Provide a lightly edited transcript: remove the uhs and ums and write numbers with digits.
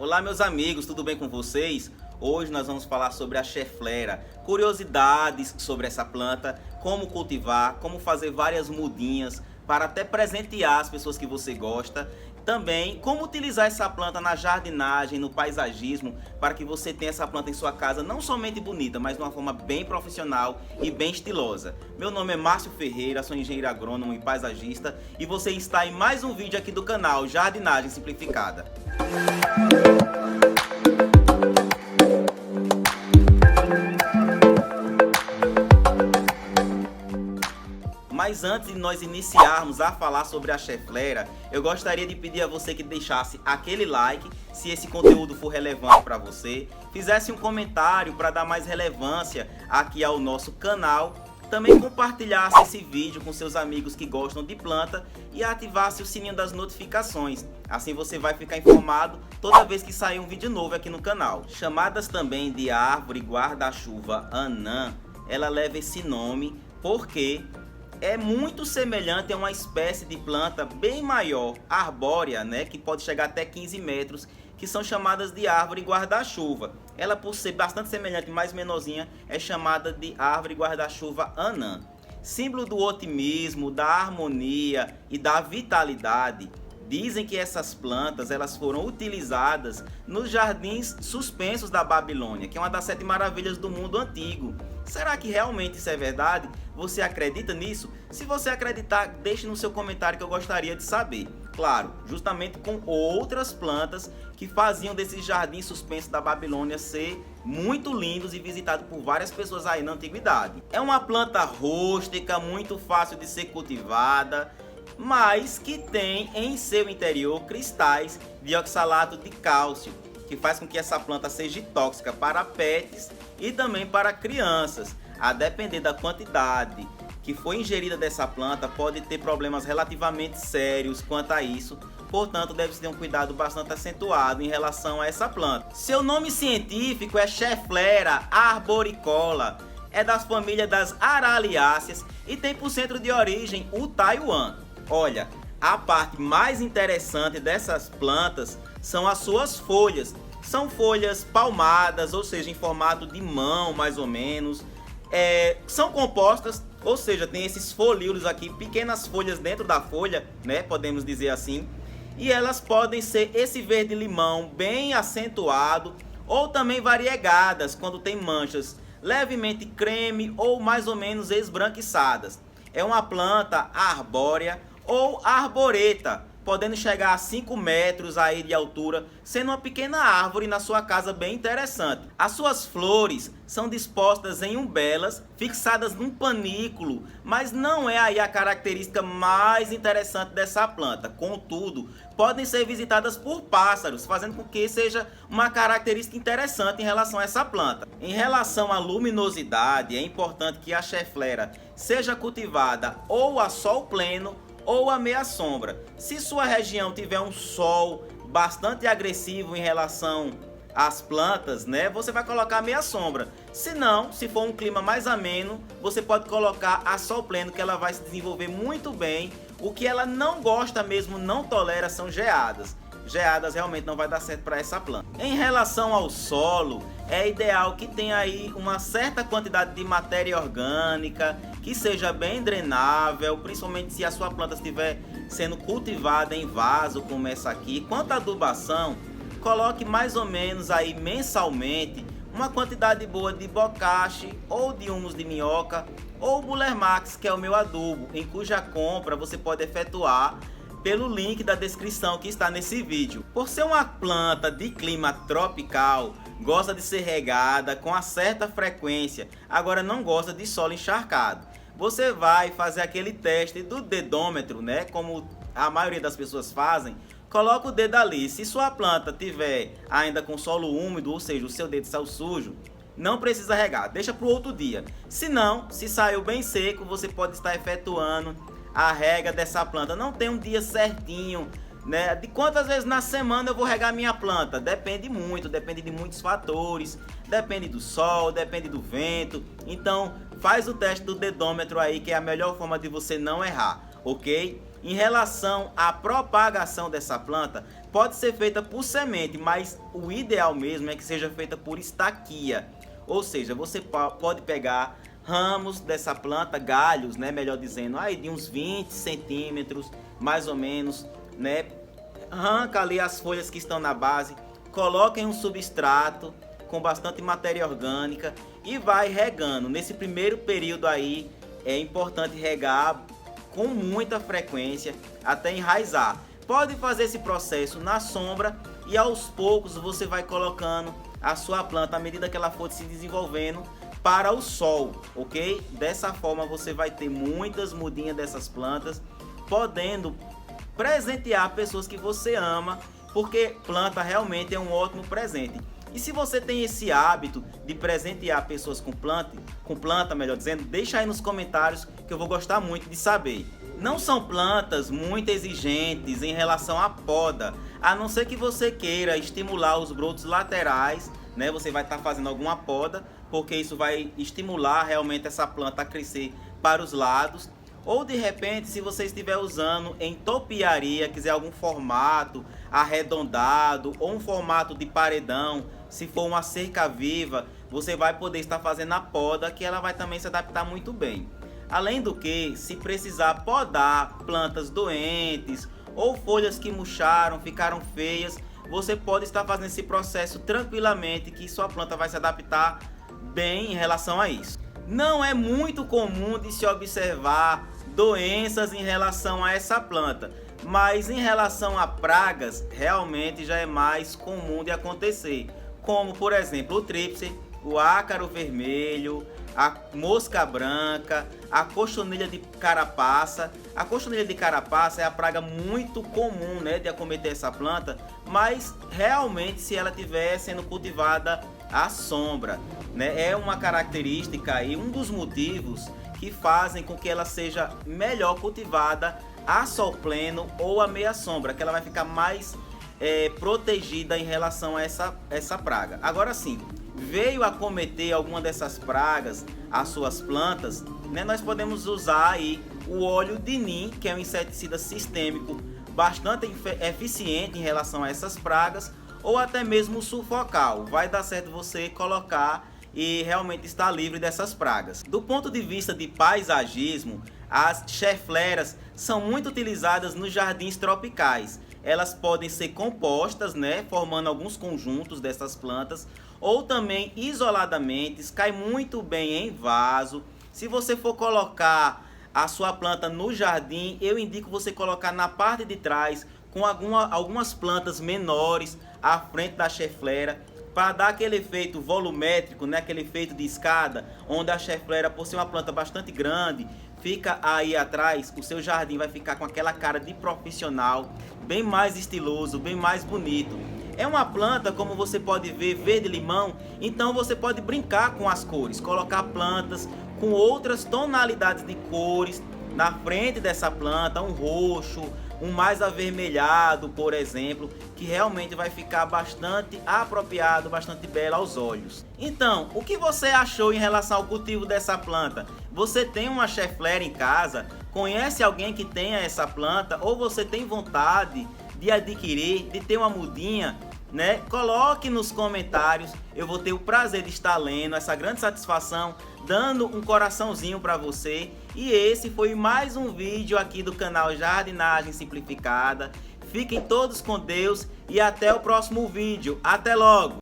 Olá meus amigos, tudo bem com vocês? Hoje nós vamos falar sobre a cheflera, curiosidades sobre essa planta, como cultivar, como fazer várias mudinhas para até presentear as pessoas que você gosta. Também como utilizar essa planta na jardinagem, no paisagismo, para que você tenha essa planta em sua casa não somente bonita, mas de uma forma bem profissional e bem estilosa. Meu nome é Márcio Ferreira, sou engenheiro agrônomo e paisagista e você está em mais um vídeo aqui do canal Jardinagem Simplificada. Mas antes de nós iniciarmos a falar sobre a cheflera, eu gostaria de pedir a você que deixasse aquele like, se esse conteúdo for relevante para você, fizesse um comentário para dar mais relevância aqui ao nosso canal, também compartilhasse esse vídeo com seus amigos que gostam de planta e ativasse o sininho das notificações. Assim você vai ficar informado toda vez que sair um vídeo novo aqui no canal. Chamadas também de árvore guarda-chuva anã, ela leva esse nome porque é muito semelhante a uma espécie de planta bem maior, arbórea, né, que pode chegar até 15 metros, que são chamadas de árvore guarda-chuva. Ela, por ser bastante semelhante, mais menorzinha, é chamada de árvore guarda-chuva anã. Símbolo do otimismo, da harmonia e da vitalidade. Dizem que essas plantas elas foram utilizadas nos jardins suspensos da Babilônia, que é uma das 7 maravilhas do mundo antigo. Será que realmente isso é verdade? Você acredita nisso? Se você acreditar, deixe no seu comentário que eu gostaria de saber. Claro, justamente com outras plantas que faziam desses jardins suspensos da Babilônia ser muito lindos e visitados por várias pessoas aí na antiguidade. É uma planta rústica, muito fácil de ser cultivada, mas que tem em seu interior cristais de oxalato de cálcio, que faz com que essa planta seja tóxica para pets e também para crianças. A depender da quantidade que foi ingerida dessa planta, pode ter problemas relativamente sérios quanto a isso. Portanto, deve-se ter um cuidado bastante acentuado em relação a essa planta. Seu nome científico é Cheflera arboricola. É da família das Araliáceas e tem por centro de origem o Taiwan. Olha, a parte mais interessante dessas plantas são as suas folhas. São folhas palmadas, ou seja, em formato de mão mais ou menos. São compostas, ou seja, tem esses folíolos aqui, pequenas folhas dentro da folha, né, podemos dizer assim. E elas podem ser esse verde limão bem acentuado ou também variegadas quando tem manchas levemente creme ou mais ou menos esbranquiçadas. É uma planta arbórea ou arboreta, podendo chegar a 5 metros aí de altura, sendo uma pequena árvore na sua casa bem interessante. As suas flores são dispostas em umbelas, fixadas num panículo, mas não é aí a característica mais interessante dessa planta. Contudo, podem ser visitadas por pássaros, fazendo com que seja uma característica interessante em relação a essa planta. Em relação à luminosidade, é importante que a cheflera seja cultivada ou a sol pleno ou a meia sombra. Se sua região tiver um sol bastante agressivo em relação às plantas, né, você vai colocar a meia sombra. Se não, se for um clima mais ameno, você pode colocar a sol pleno, que ela vai se desenvolver muito bem. O que ela não gosta mesmo, não tolera, são geadas. Geadas realmente não vai dar certo para essa planta. Em relação ao solo, é ideal que tenha aí uma certa quantidade de matéria orgânica, que seja bem drenável, principalmente se a sua planta estiver sendo cultivada em vaso como essa aqui. Quanto à adubação, coloque mais ou menos aí mensalmente uma quantidade boa de bocache ou de humus de minhoca ou Buller Max, que é o meu adubo, em cuja compra você pode efetuar pelo link da descrição que está nesse vídeo. Por ser uma planta de clima tropical, gosta de ser regada com uma certa frequência, agora não gosta de solo encharcado. Você vai fazer aquele teste do dedômetro, né? Como a maioria das pessoas fazem. Coloca o dedo ali. Se sua planta tiver ainda com solo úmido, ou seja, o seu dedo saiu sujo, não precisa regar, deixa para o outro dia. Se não, se saiu bem seco, você pode estar efetuando a rega dessa planta. Não tem um dia certinho, né? De quantas vezes na semana eu vou regar minha planta? Depende muito, depende de muitos fatores, depende do sol, depende do vento. Então faz o teste do dedômetro aí, que é a melhor forma de você não errar. ok? Em relação à propagação dessa planta, pode ser feita por semente, mas o ideal mesmo é que seja feita por estaquia. Ou seja, você pode pegar ramos dessa planta, galhos, né, melhor dizendo, aí de uns 20 centímetros, mais ou menos, né? Arranca ali as folhas que estão na base, coloca em um substrato com bastante matéria orgânica e vai regando. Nesse primeiro período aí, é importante regar com muita frequência até enraizar. Pode fazer esse processo na sombra e aos poucos você vai colocando a sua planta à medida que ela for se desenvolvendo para o sol, ok? Dessa forma você vai ter muitas mudinhas dessas plantas, podendo presentear pessoas que você ama, porque planta realmente é um ótimo presente. E se você tem esse hábito de presentear pessoas com planta, melhor dizendo, deixa aí nos comentários que eu vou gostar muito de saber. Não são plantas muito exigentes em relação à poda, a não ser que você queira estimular os brotos laterais, né? Você vai estar fazendo alguma poda, porque isso vai estimular realmente essa planta a crescer para os lados. Ou de repente, se você estiver usando em topiaria, quiser algum formato arredondado ou um formato de paredão, se for uma cerca viva, você vai poder estar fazendo a poda, que ela vai também se adaptar muito bem. Além do que, se precisar podar plantas doentes ou folhas que murcharam, ficaram feias, você pode estar fazendo esse processo tranquilamente, que sua planta vai se adaptar bem em relação a isso. Não é muito comum de se observar doenças em relação a essa planta, mas em relação a pragas, realmente já é mais comum de acontecer, como por exemplo o tríplice, o ácaro vermelho, a mosca branca, a cochonilha de carapaça. A cochonilha de carapaça é a praga muito comum, né, de acometer essa planta, mas realmente se ela estiver sendo cultivada à sombra, né, é uma característica e um dos motivos que fazem com que ela seja melhor cultivada a sol pleno ou a meia sombra, que ela vai ficar mais protegida em relação a essa praga. Agora sim, veio acometer alguma dessas pragas as suas plantas, né, nós podemos usar aí o óleo de Neem, que é um inseticida sistêmico bastante eficiente em relação a essas pragas, ou até mesmo o sulfocal. Vai dar certo você colocar e realmente está livre dessas pragas. Do ponto de vista de paisagismo, as chefleras são muito utilizadas nos jardins tropicais. Elas podem ser compostas, né, formando alguns conjuntos dessas plantas, ou também isoladamente, cai muito bem em vaso. Se você for colocar a sua planta no jardim, eu indico você colocar na parte de trás com algumas plantas menores à frente da cheflera, para dar aquele efeito volumétrico, né, aquele efeito de escada, onde a cheflera, por ser uma planta bastante grande, fica aí atrás, o seu jardim vai ficar com aquela cara de profissional, bem mais estiloso, bem mais bonito. É uma planta, como você pode ver, verde-limão, então você pode brincar com as cores, colocar plantas com outras tonalidades de cores na frente dessa planta, um roxo, um mais avermelhado, por exemplo, que realmente vai ficar bastante apropriado, bastante belo aos olhos. Então, o que você achou em relação ao cultivo dessa planta? Você tem uma cheflera em casa? Conhece alguém que tenha essa planta? Ou você tem vontade de adquirir, de ter uma mudinha, né? Coloque nos comentários, eu vou ter o prazer de estar lendo, essa grande satisfação, dando um coraçãozinho para você. E esse foi mais um vídeo aqui do canal Jardinagem Simplificada. Fiquem todos com Deus e até o próximo vídeo. Até logo!